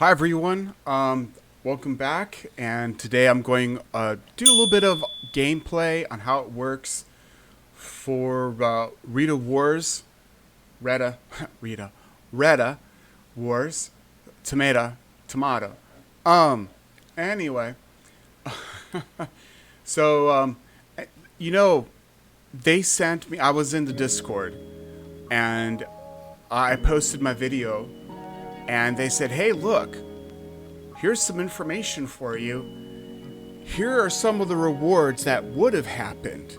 Hi everyone, welcome back, and today I'm going do a little bit of gameplay on how it works for Reta Wars, Reta, Reta Wars, tomato. Um, anyway, so you know, they sent me. I was in the Discord, and I posted my video, and they said, "Hey, look, here's some information for you. Here are some of the rewards that would have happened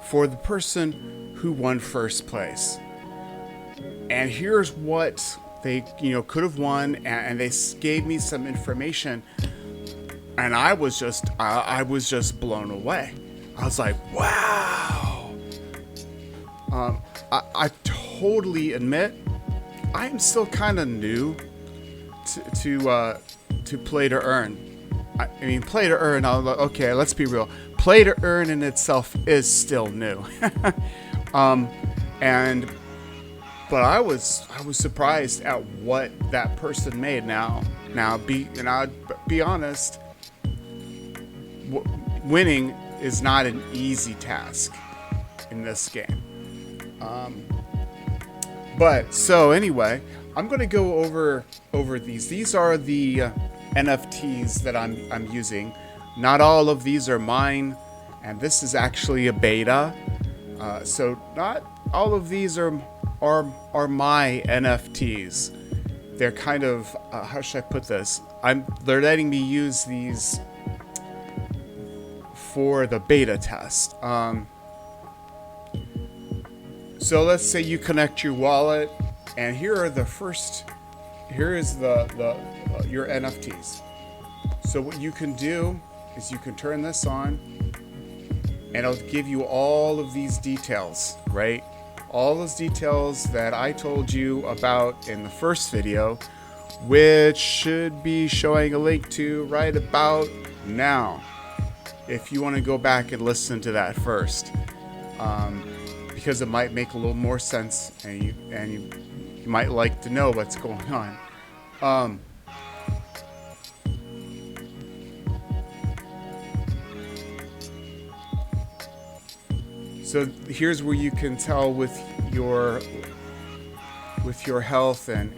for the person who won first place. And here's what they, could have won." And they gave me some information, and I was just blown away. I was like, wow. I totally admit I am still kind of new to play to earn. I mean, play to earn. Okay, let's be real. Play to earn in itself is still new, and but I was surprised at what that person made. I'll be honest. Winning is not an easy task in this game. But so anyway, I'm gonna go over these. These are the NFTs that I'm using. Not all of these are mine, and this is actually a beta. So not all of these are my NFTs. They're kind of how should I put this? They're letting me use these for the beta test. So let's say you connect your wallet, and here is your NFTs. So what you can do is you can turn this on, and it'll give you all of these details, right? All those details that I told you about in the first video, which should be showing a link to right about now, if you want to go back and listen to that first. Because it might make a little more sense, and you might like to know what's going on. So here's where you can tell with your health and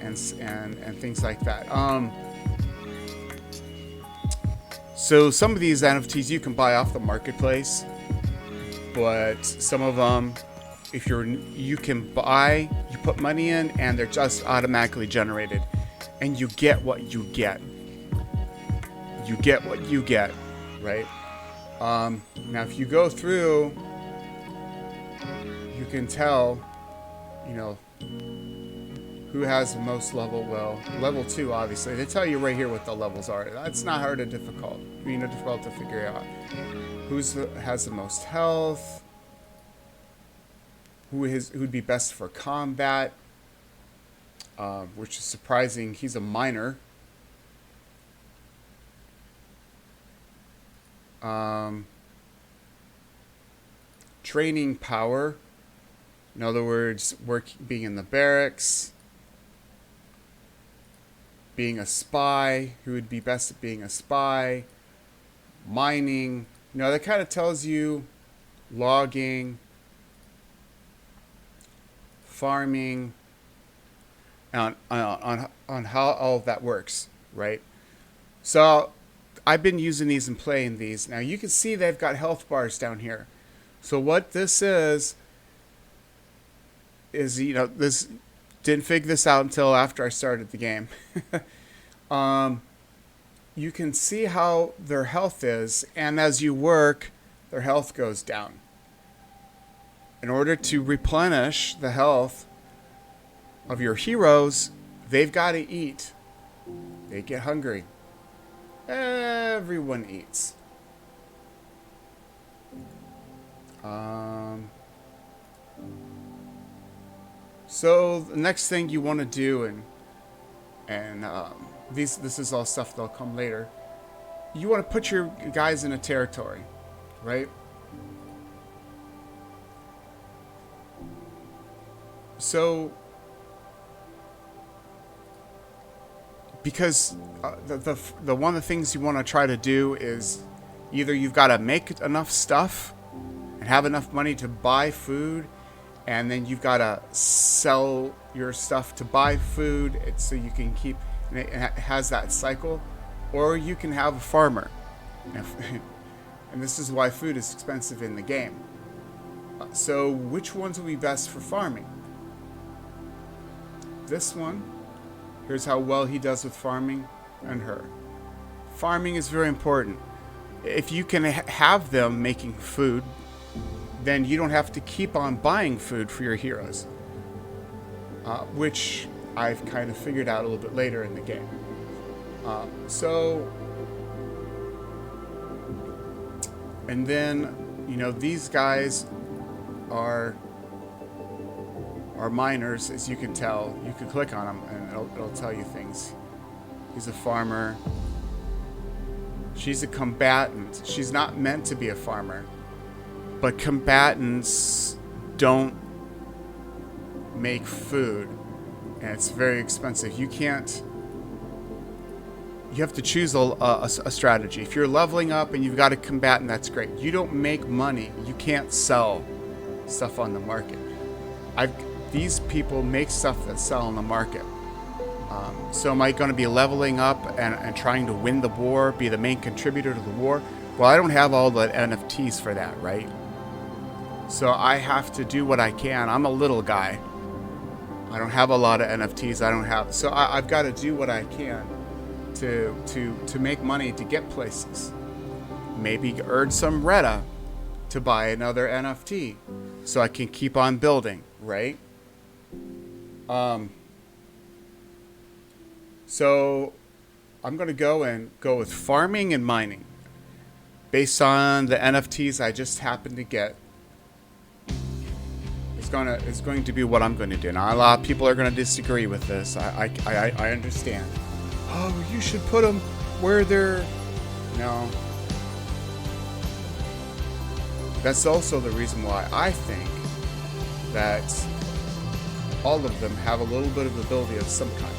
things like that. So some of these NFTs you can buy off the marketplace, but some of them, if you can buy, you put money in, and they're just automatically generated, and you get what you get. You get what you get, right? Now, if you go through, you can tell, who has the most level. Well, level 2, obviously. They tell you right here what the levels are. That's not hard or difficult. Difficult to figure out. Has the most health? Who'd be best for combat, which is surprising. He's a miner. Training power, in other words, being in the barracks. Being a spy, who would be best at being a spy. Mining, that kind of tells you. Logging, farming, on how all of that works, right? So I've been using these and playing these. Now you can see they've got health bars down here. So what this is this didn't figure this out until after I started the game. You can see how their health is, and as you work, their health goes down. In order to replenish the health of your heroes, they've got to eat. They get hungry. Everyone eats. So the next thing you want to do, and this is all stuff that'll come later. You want to put your guys in a territory, right? So because the one of the things you want to try to do is either you've got to make enough stuff and have enough money to buy food, and then you've got to sell your stuff to buy food, so you can keep, and it has that cycle, or you can have a farmer. And this is why food is expensive in the game. So which ones will be best for farming? This one, here's how well he does with farming, and her. Farming is very important. If you can have them making food, then you don't have to keep on buying food for your heroes, which I've kind of figured out a little bit later in the game. And then, you know, these guys are miners, as you can tell. You can click on them and it'll tell you things. He's a farmer. She's a combatant. She's not meant to be a farmer, but combatants don't make food, and it's very expensive. You have to choose a strategy. If you're leveling up and you've got a combatant, that's great. You don't make money. You can't sell stuff on the market. These people make stuff that sell on the market. So am I going to be leveling up and trying to win the war, be the main contributor to the war? Well, I don't have all the NFTs for that, right? So I have to do what I can. I'm a little guy. I don't have a lot of NFTs. So I've got to do what I can to make money to get places. Maybe earn some Reta to buy another NFT so I can keep on building, right? So I'm going to go with farming and mining based on the NFTs I just happened to get. It's going to be what I'm going to do. Now, a lot of people are going to disagree with this. I understand. Oh, you should put them where they're... No. That's also the reason why I think that all of them have a little bit of ability of some kind.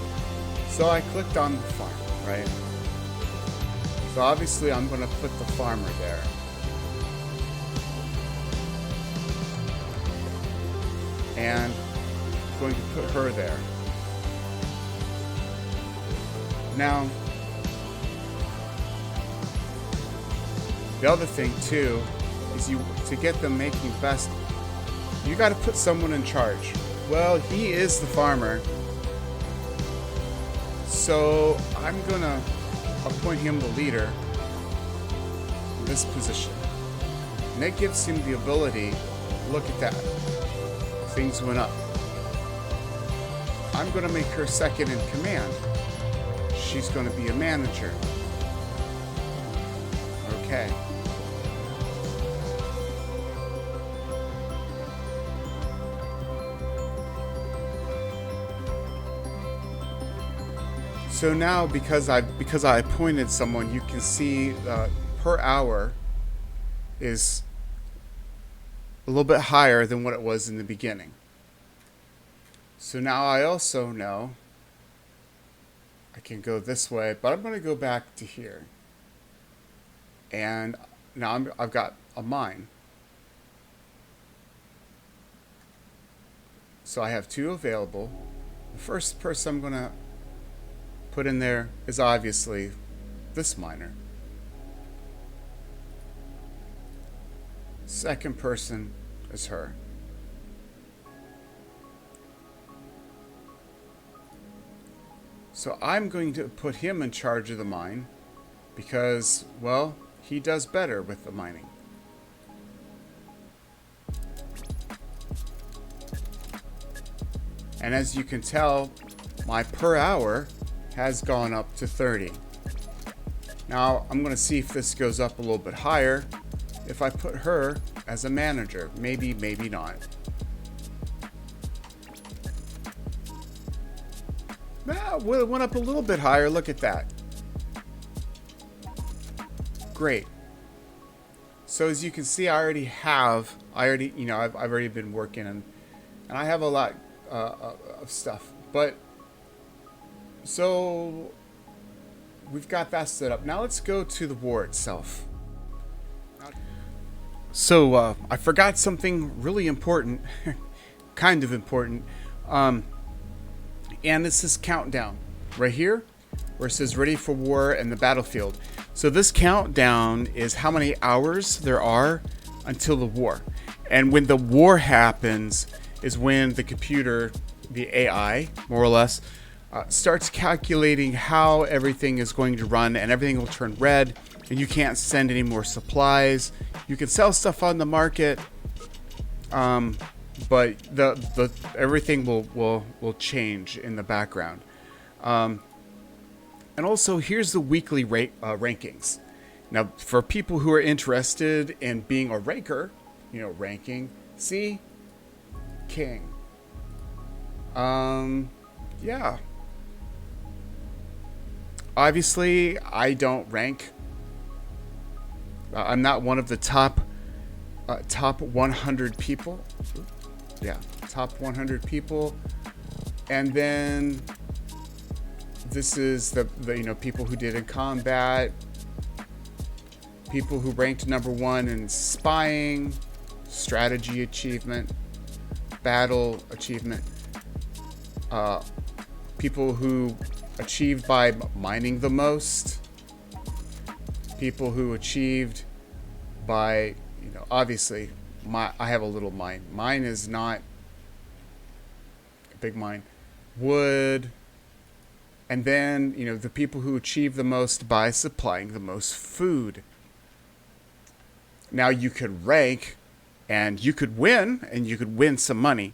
So I clicked on the farm, right? So obviously I'm going to put the farmer there. And I'm going to put her there. Now, the other thing too is to get them making best, you got to put someone in charge. Well, he is the farmer, so I'm gonna appoint him the leader in this position, and that gives him the ability. Look at that, things went up. I'm gonna make her second in command. She's gonna be a manager. Okay. So now, because I appointed someone, you can see per hour is a little bit higher than what it was in the beginning. So now I also know I can go this way, but I'm going to go back to here. And now I've got a mine. So I have two available. The first person I'm going to put in there is obviously this miner. Second person is her. So I'm going to put him in charge of the mine because, well, he does better with the mining. And as you can tell, my per hour has gone up to 30. Now I'm going to see if this goes up a little bit higher if I put her as a manager. Maybe, maybe not. Well, it went up a little bit higher. Look at that. Great. So as you can see, I've already been working and I have a lot of stuff. But so we've got that set up. Now let's go to the war itself. So I forgot something really important, kind of important, and it's this countdown right here, where it says "Ready for War" and the battlefield. So this countdown is how many hours there are until the war, and when the war happens is when the computer, the AI, more or less, starts calculating how everything is going to run, and everything will turn red. And you can't send any more supplies. You can sell stuff on the market, but the everything will change in the background. And also, here's the weekly rankings. Now, for people who are interested in being a ranker, ranking, see, king. Yeah. Obviously, I don't rank. I'm not one of the top 100 people. Yeah, top 100 people. And then this is the people who did in combat, people who ranked #1 in spying, strategy achievement, battle achievement, people who achieved by mining the most, people who achieved by, obviously, I have a little mine. Mine is not a big mine. Wood. And then, the people who achieve the most by supplying the most food. Now, you could rank, and you could win some money.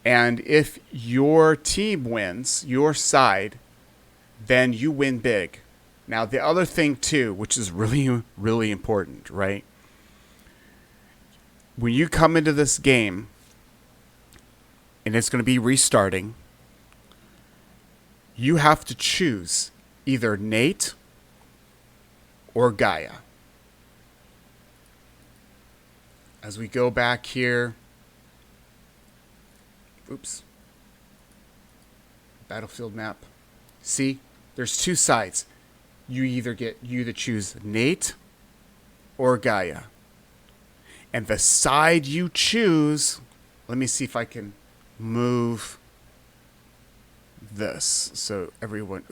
And if your team wins, your side, then you win big. Now, the other thing, too, which is really, really important, right? When you come into this game, and it's going to be restarting, you have to choose either Nate or Gaia. As we go back here, oops, battlefield map. See, there's two sides. You either choose Nate or Gaia. And the side you choose, let me see if I can move this so everyone,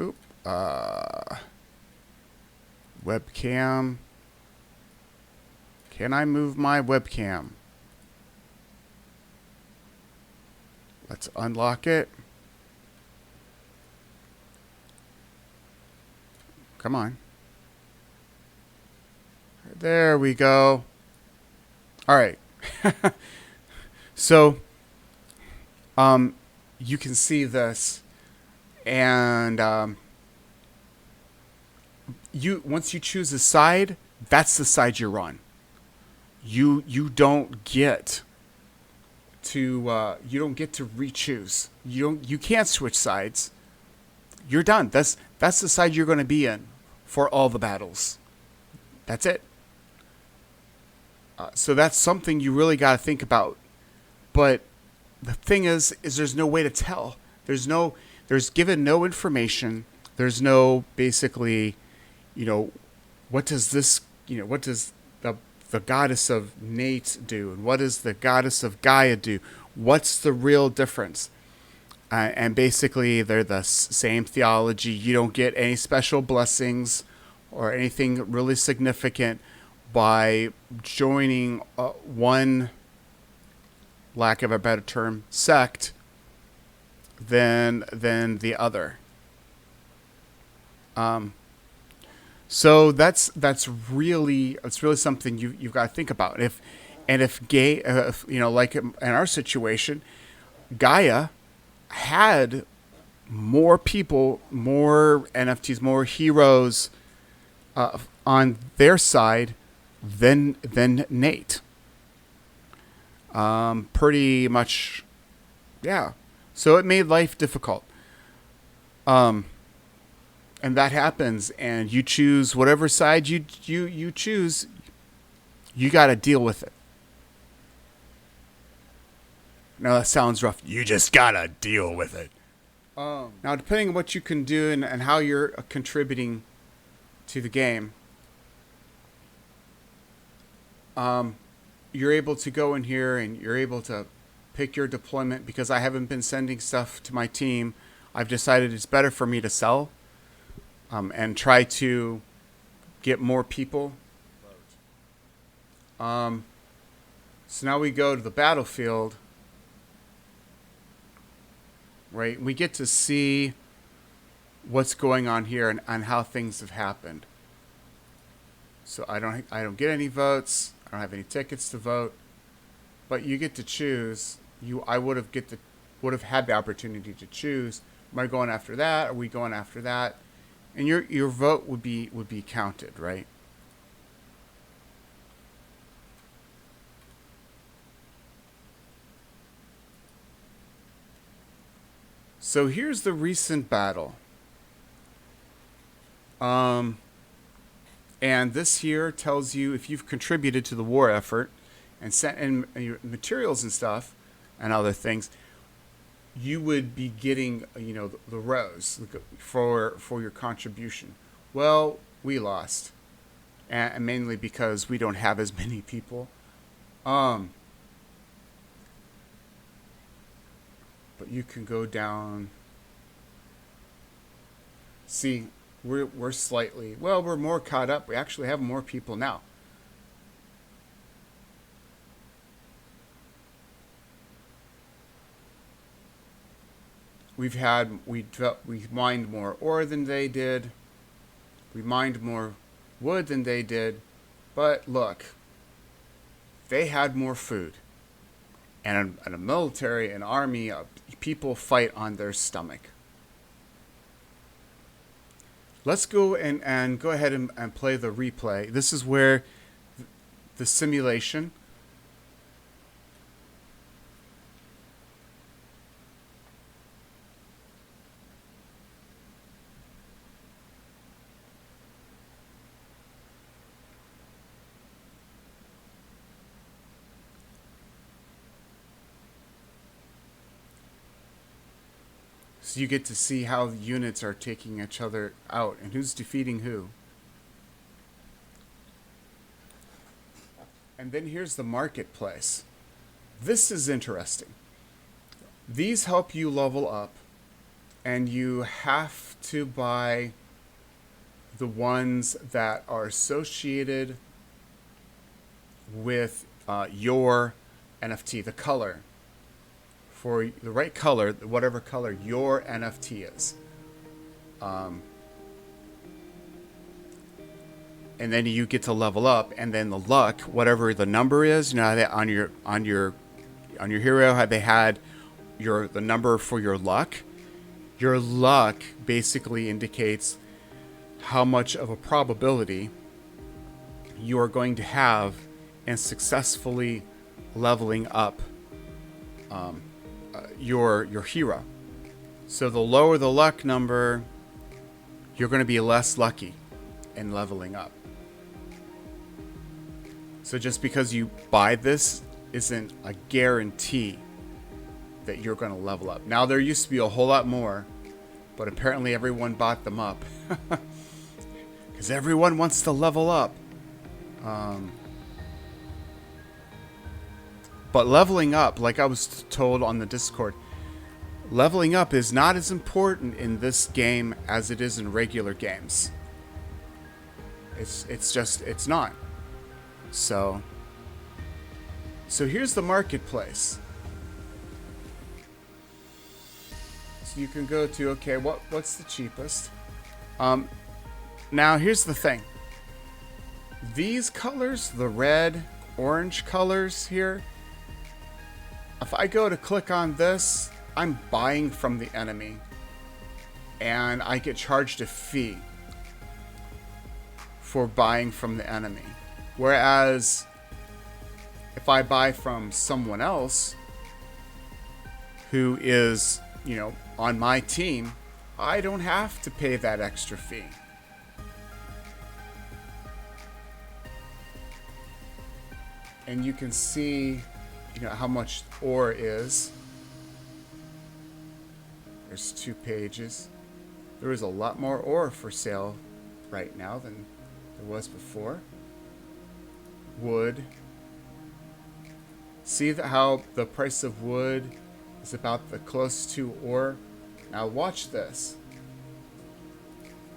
webcam. Can I move my webcam? Let's unlock it. Come on. There we go. All right. So, you can see this, and once you choose a side, that's the side you're on. You don't get to re-choose. You can't switch sides. You're done. That's the side you're going to be in for all the battles. That's it. So that's something you really got to think about. But the thing is there's no way to tell. There's given no information. There's no basically, what does this, what does the goddess of Nate do, and what does the goddess of Gaia do? What's the real difference? And basically, they're the same theology. You don't get any special blessings or anything really significant by joining one, lack of a better term, sect than the other. So that's really something you've got to think about. If like in our situation, Gaia had more people, more NFTs, more heroes on their side than Nate. Pretty much, yeah. So it made life difficult. And that happens, and you choose whatever side you choose. You got to deal with it. Now that sounds rough. You just gotta deal with it. Now, depending on what you can do and how you're contributing to the game, you're able to go in here and you're able to pick your deployment. Because I haven't been sending stuff to my team, I've decided it's better for me to sell and try to get more people. So now we go to the battlefield, right? We get to see what's going on here and how things have happened. So I don't get any votes. I don't have any tickets to vote, but you get to choose. I would have had the opportunity to choose. Am I going after that? Are we going after that? And your vote would be counted, right? So here's the recent battle. And this here tells you if you've contributed to the war effort and sent in your materials and stuff and other things, you would be getting, the rows for your contribution. Well, we lost, and mainly because we don't have as many people. But you can go down. See, we're more caught up. We actually have more people now. We mined more ore than they did. We mined more wood than they did. But look, they had more food. And a military, an army, people fight on their stomach. Let's go and go ahead and play the replay. This is where the simulation. So you get to see how the units are taking each other out and who's defeating who. And then here's the marketplace. This is interesting. These help you level up, and you have to buy the ones that are associated with your NFT, the color. For the right color, whatever color your NFT is. And then you get to level up, and then the luck, whatever the number is, on your hero, how they had the number for your luck. Your luck basically indicates how much of a probability you are going to have in successfully leveling up your hero. So the lower the luck number, you're going to be less lucky in leveling up. So just because you buy this isn't a guarantee that you're going to level up. Now, there used to be a whole lot more, but apparently everyone bought them up because everyone wants to level up. But leveling up, like I was told on the Discord, leveling up is not as important in this game as it is in regular games. It's not. So here's the marketplace. So you can go to, okay, what's the cheapest? Now here's the thing. These colors, the red, orange colors here, if I go to click on this, I'm buying from the enemy, and I get charged a fee for buying from the enemy. Whereas if I buy from someone else who is, on my team, I don't have to pay that extra fee. And you can see, how much ore is. There's 2 pages. There is a lot more ore for sale right now than there was before. Wood. See how the price of wood is about the close to ore. Now watch this.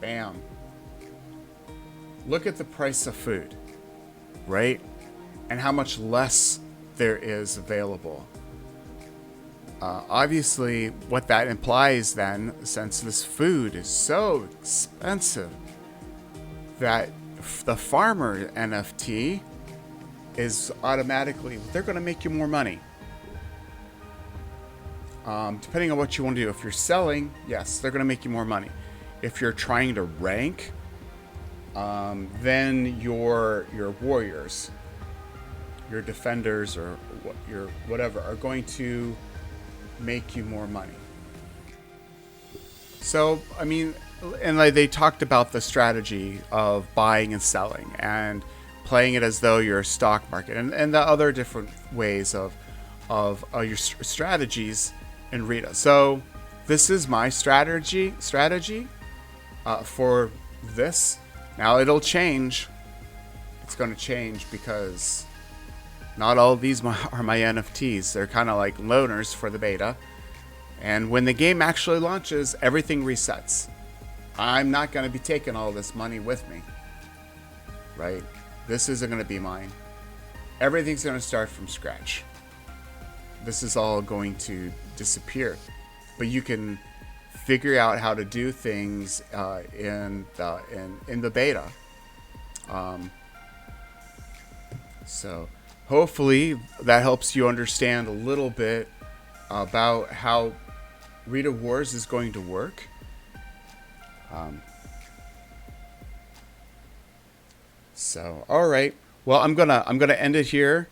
Bam. Look at the price of food, right? And how much less there is available. Obviously, what that implies then, since this food is so expensive, that the farmer NFT is automatically, they're going to make you more money. Depending on what you want to do. If you're selling, yes, they're going to make you more money. If you're trying to rank, then your warriors, your defenders, or your whatever, are going to make you more money. So, I mean, and like they talked about the strategy of buying and selling and playing it as though you're a stock market, and the other different ways of your strategies in Reta. So this is my strategy for this. Now it'll change. It's going to change because not all of these are my NFTs. They're kind of like loaners for the beta. And when the game actually launches, everything resets. I'm not going to be taking all this money with me. Right? This isn't going to be mine. Everything's going to start from scratch. This is all going to disappear. But you can figure out how to do things in the beta. So hopefully that helps you understand a little bit about how Reta Wars is going to work. So all right, well, I'm gonna end it here.